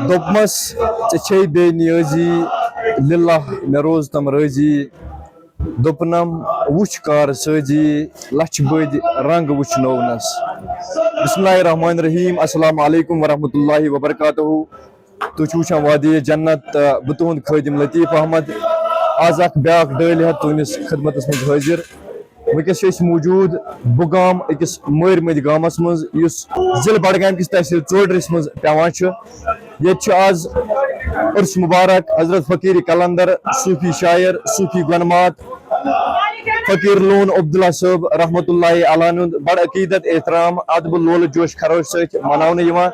دوپمس ژے بے نیازی للہ مے روز تم رٲضی دوپنم وچھ کار سٲزی لچھ بٔدۍ رنگ وٕچھنوونس بسم اللہ الرحمن الرحیم السلام علیکم ورحمۃ اللہ وبرکاتہ تُہۍ چھِو وٕچھان وادی جنت بہٕ تُہُنٛد خٲدم لطیف احمد آز اکھ بیاکھ ڈٲلۍ ہٮ۪تھ تُہنٛدِس خدمتس منٛز حٲضر وٕنکیٚس چھِ أسۍ موٗجوٗد بُگام أکِس مٲرمٔدۍ گامس منٛز یُس ضلعہٕ بڈگامہِ کِس تحصیل ژوٗڈرِس منٛز پیوان چھُ ییٚتہِ چھُ آز عرس مبارک حضرت فقیٖر کلندر صوٗفی شاعر صوٗفی گۄنمات فقیٖر لون عبداللہ صٲب رحمۃ اللہ علیہ ہُنٛد بڑٕ عقیٖدت احترام ادبہٕ لولہٕ جوش خروش سۭتۍ مناونہٕ یِوان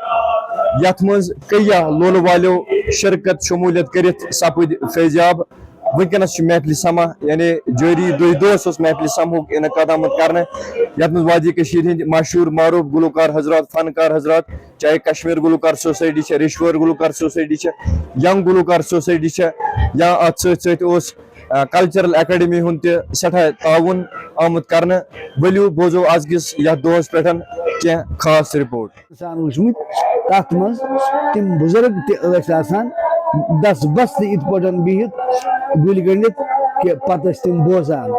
یتھ منٛز کیاہ لولہٕ والیو شرکت شموٗلیت کٔرِتھ سپٕدۍ فیضیاب ونکیٚنس چھُ محفلہِ سما یعنی جٲری دۄہس اوس محفلہِ سمہُک انعقاد آمُت کرنہٕ یتھ منٛز وادی کٔشیٖر ہٕنٛدۍ مشہوٗر معروٗف گلوکار حضرات فنکار حضرات چاہے کشمیر گلوکار سوسایٹی چھےٚ رشور گلوکار سوسایٹی چھےٚ ینگ گلوکار سوسایٹی چھےٚ یا اتھ سۭتۍ سۭتۍ اوس کلچرل اکیڈمی ہُنٛد تہِ سٮ۪ٹھاہ تعاوُن آمُت کرنہٕ ؤلِو بوزو أزکِس یتھ دۄہس پٮ۪ٹھ کینٛہہ خاص رِپورٹ وٕچھمُت تتھ منٛز تِم بُزرگ تہِ ٲسۍ آسان دس بس تہِ یِتھ پٲٹھۍ بِہِتھ گُلۍ گٔنڈِتھ کہِ پتہٕ ٲسۍ تِم بوزان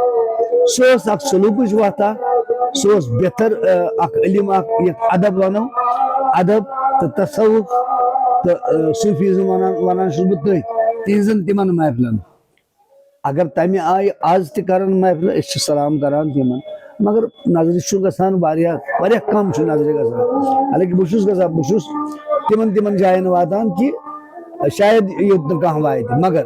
سُہ اوس اکھ سلوٗکٕچ وتھا سُہ اوس بہتر اکھ علم اکھ یتھ ادب ونو ادب تہٕ تصوُف تہٕ صوٗفیزم ونان چھُس بہٕ تٔتھۍ تِہنٛزن تِمن محفلن اگر تمہِ آیہِ آز تہِ کرن محفلہٕ أسۍ چھِ سلام کران تِمن مگر نظرِ چھُ گژھان واریاہ کم چھُ نظرِ گژھان حالانکہِ بہٕ چھُس تِمن جاین واتان کہِ شاید یوٚت نہٕ کانٛہہ واتہِ مگر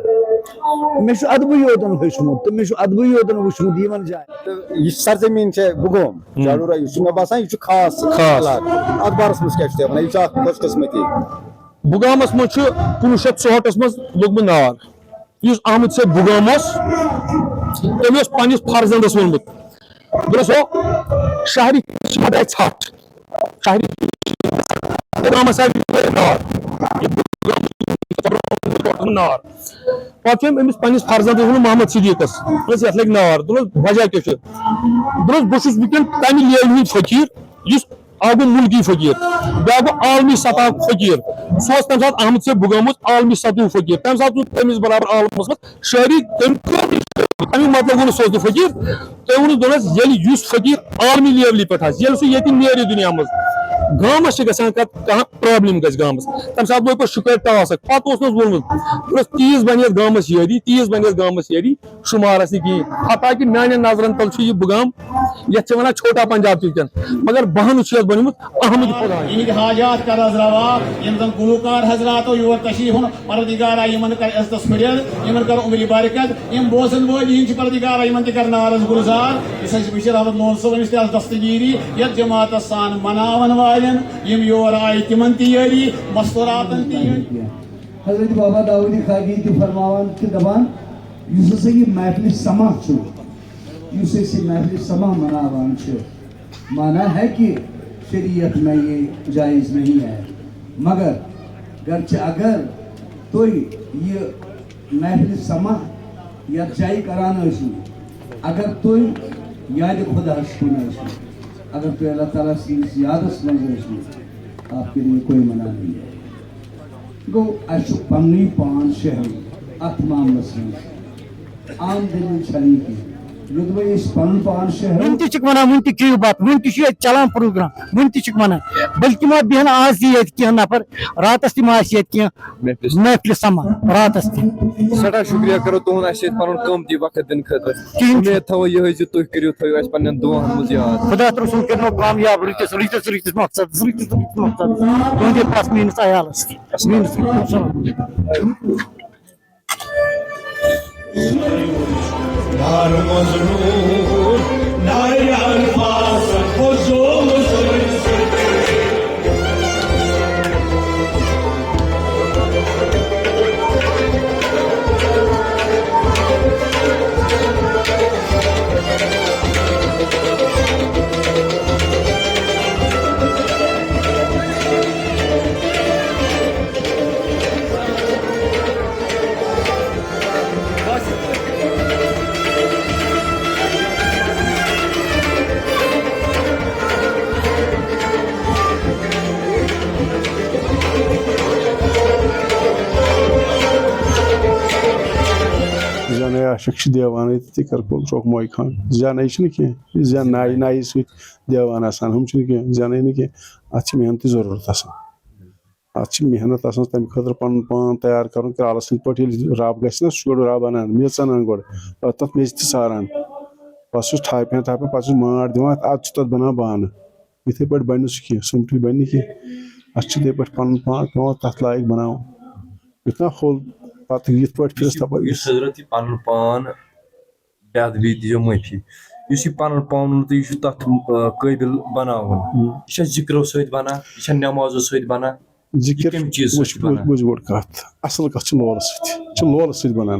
مےٚ چھُ ادبٕے یوتن ہیوٚچھمُت تہٕ مےٚ چھُ ادبٕے یوتن وٕچھمُت یِمن جاین یہ سرزمین بُگوم جاڈورا یہ مےٚ باسان یہ خاص اتھ بارس منٛز کیاہ چھُ تُہۍ ونان یہ اکھ خوش قسمتی بُگامس منٛز چھُ 1964 منٛز لوٚگمُت نار یُس احمد صٲب بُگام اوس تٔمۍ اوس پننِس فرزندس ووٚنمُت دوٚپُس شہری ژھٹھ شہری نار پتہٕ چھُ أمِس پننِس فرزندس ووٚنمُت محمد صدیقس دوٚپُس یتھ لگہِ نار دوٚپُس وجہ کیاہ چھُ دوٚپُس بہٕ چھُس وٕنکیٚن تمہِ لیولہِ ہُنٛد فقیٖر یُس اکھ گوٚو مُلکی فقیٖر بیاکھ گوٚو عالمی سطحُک فقیٖر سُہ اوس تمہِ ساتہٕ احمد صٲب بُگامُک عالمی سطحُک فقیٖر تمہِ ساتہٕ اوس تٔمِس برابر عالمس منٛز شٲعری تمیُک مطلب گوٚو نہٕ سُہ اوس نہٕ فقیٖر تٔمۍ ووٚنُس دوٚپنس ییٚلہِ یُس فقیٖر عالمی لیولہِ پٮ۪ٹھ آسہِ ییٚلہِ سُہ ییٚتہِ نیرِ دُنیا منٛز گامس چھِ گژھان کانٛہہ پرابلم گژھِ گامس تمہِ ساتہٕ لوگ پتہٕ شُکٲرۍ ٹاس اکھ پتہٕ اوسنس ووٚنمُت تیٖژ بنہِ یتھ گامس یٲری تیٖژ بنہِ یتھ گامس یٲری شُمار آسہِ نہٕ کِہینۍ حتاکہِ میانٮ۪ن نظرن تل چھُ یہِ بُگام یتھ چھِ ونان چھوٹا پنجاب تہِ وٕنکیٚن مگر بہانہٕ چھُ یتھ بنیومُت احمد خۄدا یِہٕنٛدۍ حاجات کرس روا یِم زن گلوکار حضراتو یور تشریٖف اوٚن پردِگارا یِمن کر عزتس ہُرٮ۪ر یِمن کر عمرِ برکت یِم بوزن وٲلۍ یِہٕنٛدۍ چھِ پردِگارا یِمن تہِ کر نارس گُلزار یُس اَسہِ بشیٖر احمد لون صٲبن تہِ آسہِ دستگیٖری یتھ جماعتس سان مناون والٮ۪ن یِم یور آیہِ تِمن تہِ یٲری مستوراتن تہِ یٲری حضرت بابا داؤدی خاکی تہِ فرماوان تہِ دپان یُس ہسا یہِ محفلہِ سما چھُ یُس أسۍ یہِ محفلہِ سما مناوان چھِ مانا ہے کہ شریعت میں یہ جائز نہیں ہے مگر گرچہ اگر تُہۍ یہِ محفلہِ سما یتھ جایہِ کران ٲسِو اگر تُہۍ یادِ خۄداہس کُن ٲسِو اگر تُہۍ اللہ تعالیٰ سٕنٛدِس یادس منٛز ٲسِو آپ کے لیے کوئی منع نہیں ہے گوٚو اَسہِ چھُ پننُے پان شہرُن اتھ معاملس منٛز عام دٔلیٖل چھنہٕ یہِ کینٛہہ یوٚدوے أسۍ پنُن پان شہرو وُنہِ تہِ چھِکھ ونان وُنہِ تہِ کھیٚیِو بتہٕ وُنہِ تہِ چھُ ییٚتہِ چلان پروگرام وُنہِ تہِ چھِکھ ونان بٔلکہِ ما بیٚہن آز تہِ ییٚتہِ کینٛہہ نفر راتس تہِ ما آسہِ ییٚتہِ کینٛہہ محفلہِ سما راتس تہِ سٮ۪ٹھاہ شُکریہ کرو تُہُنٛد اَسہِ سۭتۍ پنُن قۭمتی وقت دِنہٕ خٲطرٕ اُمید تھاوو یِہوے زِ تُہۍ کٔرِو تھٲیِو اَسہِ پننٮ۪ن دُعاہن منٛز یاد خدا رسوٗل کٔرنو کامیاب رٕتِس مقصدس تُہنٛدِ پاس میٲنِس عیالس زنے عاشق دیوانہ تی کر کول چوک موئی خان زنے چھ کی زن نائی نائی س دیوان آسان ہم چھ کی زنے نہ کی ات محنت ضرورت آسان ات محنت آسان تمہ خاطر پن پان تیار کرن کرال سن پٹ رب گژھِ نا سہ رب انان میژ انان گۄڈٕ تتھ میژ تہ ساران پتہٕ چھُس تھاپان تھاپان پتہٕ چھُس ماٹ دِوان ادٕ چھُ تتھ بنان بانہٕ یِتھے پٲٹھۍ بنہِ سُہ کینٛہہ سُمتھٕے بنہِ نہٕ کینٛہہ اتھ چھُ یِتھے پٲٹھۍ پنُن پان پیٚوان تتھ لایق بناوُن یُتھ نا ہوٚل پتہٕ یِتھ پٲٹھۍ پھِرِس تپٲرۍ حضرت یہ پن پان بے ادبی دیو معافی اس یہ پن پان تو یہ تک قابل بناون یہ ذکرو ست بنان یہ نمازو ست بنان ذکر بوز گۄڈٕ کتھ اصل کتھ چھِ لولہٕ سۭتۍ چھِ لولہٕ سۭتۍ بنان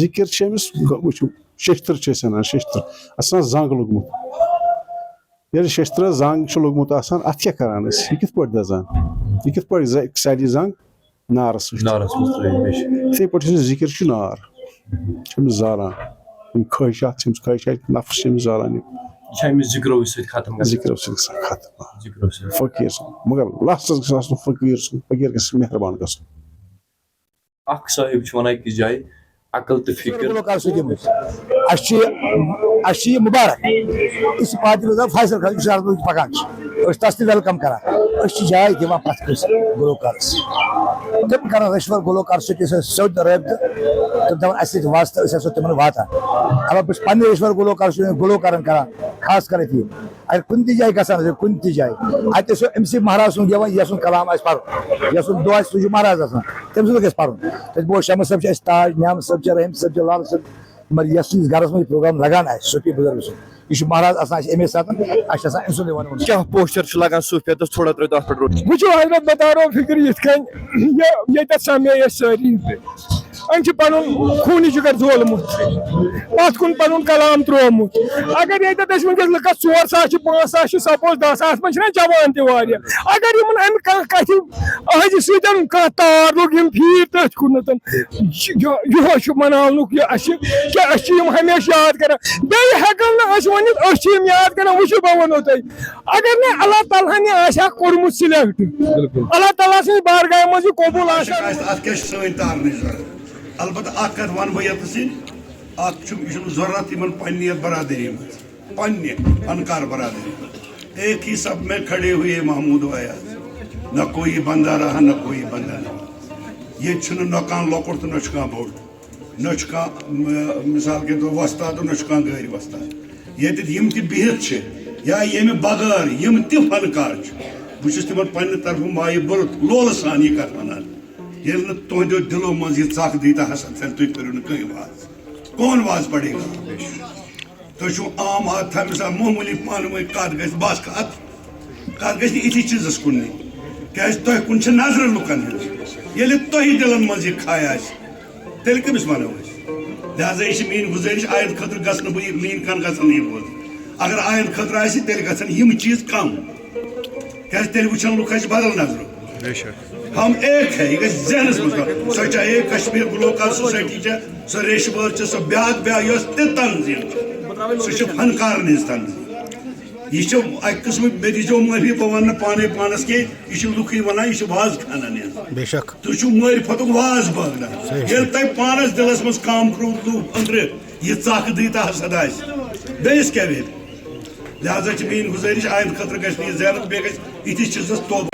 ذکر چھِ أمِس وٕچھِو شیشتٕر چھِ أسۍ انان شیشتٕر اتھ چھُ آسان زنٛگ لوٚگمُت ییٚلہِ شیشتٕرس زنٛگ چھُ لوٚگمُت آسان اتھ کیٛاہ کران أسۍ یہِ کِتھ پٲٹھۍ دزان یہِ کِتھ پٲٹھۍ سارِ یہِ زنٛگ نارس سۭتۍ یِتھے پٲٹھۍ یُس ذکر چھُ نار چھِ أمِس زالان یِم خٲہِشات چھِ أمِس خٲہِشات نفس چھِ أمِس زالان یِم ذکرو ست ختم ذکرو سۭتۍ گژھان ختم فقیٖر سُنٛد مگر لاسٹس گژھِ آسُن فقیٖر سُنٛد فقیٖر گژھِ مہربان گژھُن اکھ صاحب چھُ ونان أکِس جایہِ عقل تہٕ فکر یہ مبارک اس پارٹی روزان فیصل خان پکان تس تہ ویلکم کران جائے دِوان پرٛٮ۪تھ کٲنٛسہِ گلوکارس تِم کران رشوت گلوکار سۭتۍ سیوٚد رٲبطہٕ تِم دپان اسہِ سۭتۍ واسطہٕ أسۍ آسو تِمن واتان البتہ بہٕ چھُس پننہِ رشوت گلوکار سۭتۍ گلوکارن کران خاص کر ییٚتہِ اگر کُنہِ تہِ جایہِ گژھان آسہِ کُنہِ تہِ جایہِ اتہِ ٲسِو أمسٕے مہراز سُنٛد گٮ۪وان یہِ سُنٛد کلام آسہِ پرُن یہِ سُنٛد دۄہ آسہِ سُہ چھُ مہراز آسان تٔمۍ سُنٛد گژھِ پرُن تتہِ بوز شمس صٲب چھُ اسہِ تاج نعمت صٲب چھُ رحیم صٲب چھُ لال صٲب مگر یس سٕنٛدِس گرس منٛز پروگرام لگان آسہِ صوفی بزرگ سُنٛد یہ مہراز آسان امے ساتہٕ اسہِ چھُ آسان أمۍ سُنٛدٕے ونُن کیا پوسچر چھُ لگان صوفیتس تھوڑا ترٛٲیِو تتھ پٮ۪ٹھ روٹ وٕچھو حضرت بطارو فکر یِتھ کٔنۍ ییٚتٮ۪تھ سمے أسۍ سٲری أمۍ چھُ پنُن خوٗنی جگر زولمُت پتھ کُن پنُن کلام ترٛوومُت اگر ییٚتٮ۪تھ أسۍ وٕنکیٚس لُکس 4 ساس چھِ 5 ساس چھِ سپوز 10 ساس منٛز چھِنہ جوان تہِ واریاہ اگر یِمن امہِ کانٛہہ کتھِ أہنٛدِ سۭتۍ کانٛہہ تار لوٚگ یِم پھیٖرۍ تٔتھۍ کُنتھ یِہوے چھُ مناونُک یہِ اسہِ کہِ أسۍ چھِ یِم ہمیشہِ یاد کران بیٚیہِ ہٮ۪کن نہٕ أسۍ ؤنِتھ أسۍ چھِ یِم یاد کران وٕچھِو بہٕ ونو تۄہہِ اگر نہٕ اللہ تعالیٰ ہن یہِ آسہِ ہا کوٚرمُت سِلیکٹ اللہ تعالیٰ سٕنٛدِ بارگاہہِ منٛز یہِ قبوٗل آسہِ البتہ اکھ کتھ ون بہٕ یتس اتھ چھُنہٕ ضروٗرت یِمن پننہِ یتھ برادری منٛز پننہِ فنکار برادری منٛز ایک ہی سب میں کھڑے ہوئے محمود ویاض نہ کوئی بندہ رہا نہ کوئی بندہ رہا ییٚتہِ چھُنہٕ نہ کانٛہہ لۄکُٹ تہٕ نہ چھُ کانٛہہ بوٚڑ نہ چھُ کانٛہہ مثال کے طور وۄستاد تہٕ نہ چھُ کانٛہہ غٲرِ وۄستاد ییٚتٮ۪تھ یِم تہِ بِہِتھ چھِ یا ییٚمہِ بغٲر یِم تہِ فنکار چھِ بہٕ چھُس تِمن پننہِ طرفہٕ مایہِ بٔرٕتھ لولہٕ سان یہِ کتھ ونان ییٚلہِ نہٕ تُہنٛدیو دِلو منٛز یہِ ژکھ دیٖتو ہسا تیٚلہِ تُہۍ کٔرِو نہٕ کٕہٕنۍ واز کون واز پڑے گا تُہۍ چھُو عام حادثہ مثال معموٗلی پانہٕ ؤنۍ کتھ گژھِ بس کتھ گژھِ نہٕ یِتھی چیٖزس کُن نِنۍ کیازِ تۄہہِ کُن چھِ نظرٕ لُکن ہٕنٛز ییٚلہِ تۄہہِ دِلن منٛز یہِ کھاے آسہِ تیٚلہِ کٔمِس ونو أسۍ لہذا یہِ چھِ میٲنۍ گُزٲرِش آیندٕ خٲطرٕ گژھِ نہٕ بہٕ یہِ میٲنۍ کن گژھن نہٕ یہِ بوزٕنۍ اگر آیندٕ خٲطرٕ آسہِ تیٚلہِ گژھن یِم چیٖز کم کیازِ تیٚلہِ وٕچھن لُکھ اَسہِ بدل نظرو ہم ایک ہے یہ گژھِ ذہنس منٛز سۄ چاہے کشمیٖر گلوکار سوسایٹی چھےٚ سۄ ریشہٕ وٲر چھِ سۄ بیٛاکھ یۄس تہِ تنظیٖم چھِ سُہ چھِ فنکارن ہٕنٛز تنظیٖم یہِ چھِ اکہِ قٕسمٕچ مےٚ دیٖزیو معٲفی بہٕ ونہٕ نہٕ پانے پانس کینٛہہ یہِ چھِ لُکٕے ونان یہِ چھِ واز خانن ہٕنٛز تُہۍ چھِو معرفتُک واز بٲگراوان ییٚلہِ تۄہہِ پانس دِلس منٛز کام کروٗپ أنٛدرٕ یہِ ژکھ دیٖتا حسد آسہِ بیٚیِس کیٛاہ ویٚرِ لہذا چھِ میٲنۍ گُزٲرِش آیندٕ خٲطرٕ گژھِ نہٕ یہِ ذہنس بیٚیہِ گژھِ یِتھِس چیٖزس توبہٕ